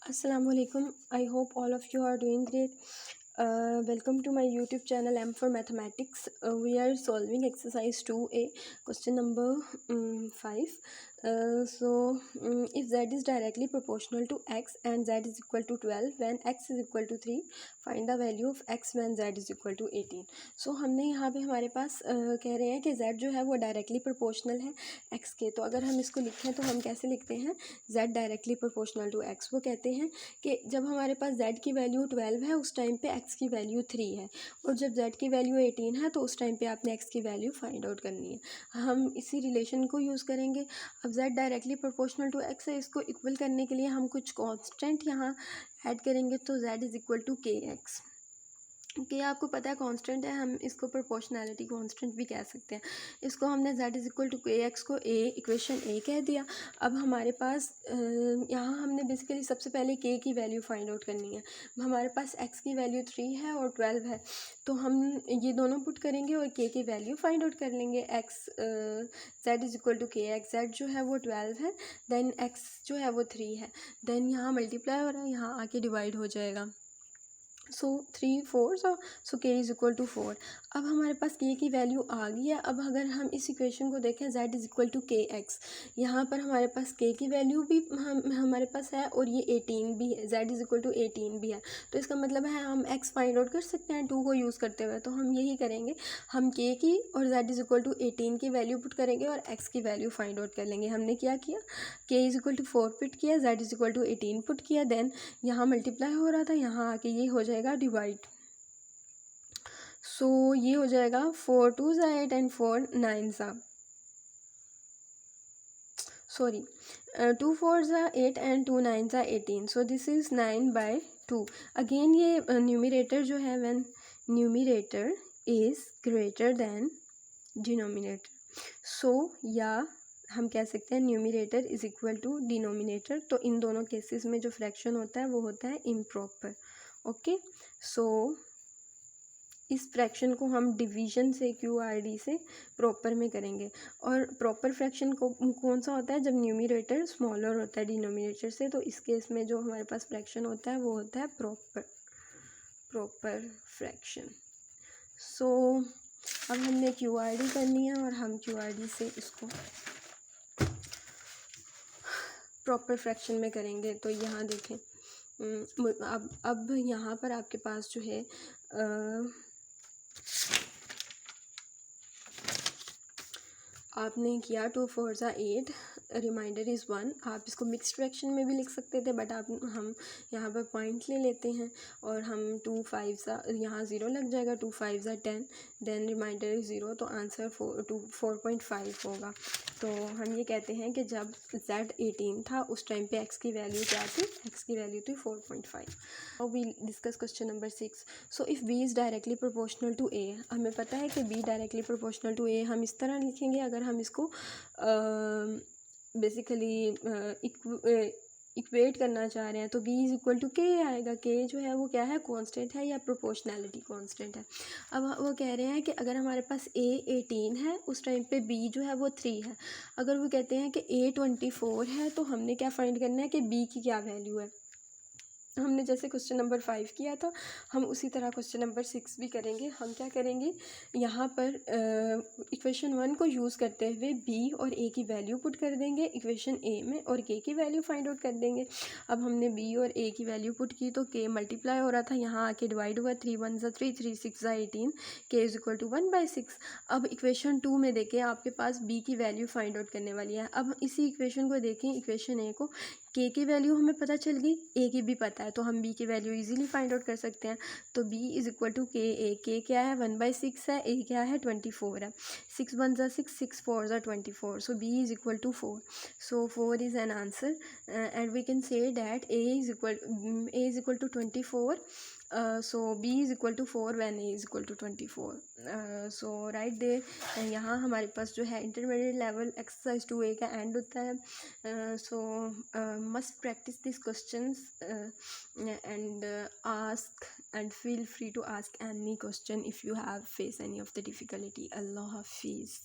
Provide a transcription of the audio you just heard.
Assalamualaikum. I hope all of you are doing great. Welcome to my YouTube channel M for Mathematics. We are solving exercise 2A, question number 5. If z is directly proportional to x and z is equal to 12 when x is equal to 3, find the value of x when z is equal to 18. So हमने यहाँ पे हमारे पास कह रहे हैं कि z जो है वो डायरेक्टली प्रोपोर्शनल है x के. तो अगर हम इसको लिखें तो हम कैसे लिखते हैं, z directly proportional to x. वो कहते हैं कि जब हमारे पास z की वैल्यू 12 है उस टाइम पे x की वैल्यू 3 है, और जब z की वैल्यू 18 है तो उस टाइम पे आपने x की वैल्यू फाइंड आउट करनी है. हम इसी रिलेशन को यूज़ करेंगे. अब z directly proportional to x है, इसको इक्वल करने के लिए हम कुछ कांस्टेंट यहाँ ऐड करेंगे. तो z इज़ इक्वल टू के एक्स. कि आपको पता है कांस्टेंट है, हम इसको प्रोपोर्शनैलिटी कांस्टेंट भी कह सकते हैं. इसको हमने z इज़ इक्वल टू के एक्स को इक्वेशन ए कह दिया. अब हमारे पास यहाँ हमने बेसिकली सबसे पहले k की वैल्यू फाइंड आउट करनी है. हमारे पास x की वैल्यू 3 है और 12 है, तो हम ये दोनों पुट करेंगे और k की वैल्यू फाइंड आउट कर लेंगे. z इज़ इक्वल टू के एक्स. z जो है वो 12 है, देन x जो है वो 3 है, देन यहाँ मल्टीप्लाई हो रहा है, यहाँ आके डिवाइड हो जाएगा. सो 3 4 सो k इज़ इक्वल टू 4. अब हमारे पास k की वैल्यू आ गई है. अब अगर हम इस इक्वेशन को देखें z इज़ इक्वल टू के एक्स, यहाँ पर हमारे पास k की वैल्यू भी हमारे पास है और ये 18 भी है, z इज़ इक्वल टू 18 भी है. तो इसका मतलब है हम x फाइंड आउट कर सकते हैं 2 को यूज़ करते हुए. तो हम यही करेंगे, हम k की और z इज़ इक्वल टू 18 की वैल्यू पुट करेंगे और x की वैल्यू फाइंड आउट कर लेंगे. हमने क्या किया, k is equal to 4 put किया, z is equal to 18 put किया, देन यहाँ मल्टीप्लाई हो रहा था, यहाँ आके ये हो जाएगा डिवाइड. सो ये हो जाएगा 4 2 ज़ा 8 एंड 4 9 ज़ा 2 4 ज़ा 8 एंड 2 9 ज़ा 18. So this is 9/2. अगेन ये न्यूमरेटर जो है, when numerator is greater than denominator, so या हम कह सकते हैं numerator is equal to denominator. तो इन दोनों केसेस में जो फ्रैक्शन होता है वो होता है इम्प्रॉपर. ओके, सो इस फ्रैक्शन को हम डिवीजन से QRD से प्रॉपर में करेंगे. और प्रॉपर फ्रैक्शन को कौन सा होता है, जब न्यूमरेटर स्मॉलर होता है डिनोमिनेटर से. तो इस केस में जो हमारे पास फ्रैक्शन होता है वो होता है प्रॉपर फ्रैक्शन. सो अब हमने QRD करनी है और हम QRD से इसको प्रॉपर फ्रैक्शन में करेंगे. तो यहाँ देखें, अब यहाँ पर आपके पास जो है आपने किया 2 4 ज़ा 8, रिमाइंडर इज़ 1. आप इसको मिक्स्ड फ्रैक्शन में भी लिख सकते थे, बट हम यहाँ पर पॉइंट ले लेते हैं और हम 2 5 ज़ा, यहाँ 0 लग जाएगा, 2 5 ज़ा 10, देन रिमाइंडर इज़ 0, तो आंसर 4.5 होगा. तो हम ये कहते हैं कि जब z 18 था उस टाइम पे x की वैल्यू क्या थी, x की वैल्यू थी 4.5. Now we discuss question number 6. So if b is directly proportional to a, हमें पता है कि b directly proportional to a हम इस तरह लिखेंगे. अगर हम इसको बेसिकली इक्वेट करना चाह रहे हैं तो b इज़ इक्वल टू के आएगा. k जो है वो क्या है, कांस्टेंट है या प्रोपोर्शनैलिटी कांस्टेंट है. अब वो कह रहे हैं कि अगर हमारे पास a 18 है उस टाइम पे b जो है वो 3 है. अगर वो कहते हैं कि a 24 है तो हमने क्या फाइंड करना है कि b की क्या वैल्यू है. हमने जैसे क्वेश्चन नंबर 5 किया था, हम उसी तरह क्वेश्चन नंबर 6 भी करेंगे. हम क्या करेंगे, यहाँ पर इक्वेशन 1 को यूज़ करते हुए b और a की वैल्यू पुट कर देंगे इक्वेशन a में और k की वैल्यू फाइंड आउट कर देंगे. अब हमने b और a की वैल्यू पुट की तो k मल्टीप्लाई हो रहा था, यहाँ आके डिवाइड हुआ, 3 1 ज़ा 3 3 6 ज़ा 18, k इज़ इक्वल टू 1/6. अब इक्वेशन 2 में देखें, आपके पास b की वैल्यू फाइंड आउट करने वाली है. अब इसी इक्वेशन को देखें, इक्वेशन a को, k की वैल्यू हमें पता चल गई, a की भी पता है, तो हम b की वैल्यू इजीली फाइंड आउट कर सकते हैं. तो b इज़ इक्वल टू के ए. k क्या है, 1/6 है, a क्या है 24 है. 6 1 ज़ा 6 6 4 ज़ा 24. So b is equal to 4. So 4 is an answer and we can say that a is equal to 24. So b is equal to 4 when a is equal to 24. So right there, यहाँ हमारे पास जो है intermediate level exercise 2A का and होता है. सो must practice these questions and ask and feel free to ask any question if you have face any of the difficulty. Allah Hafiz.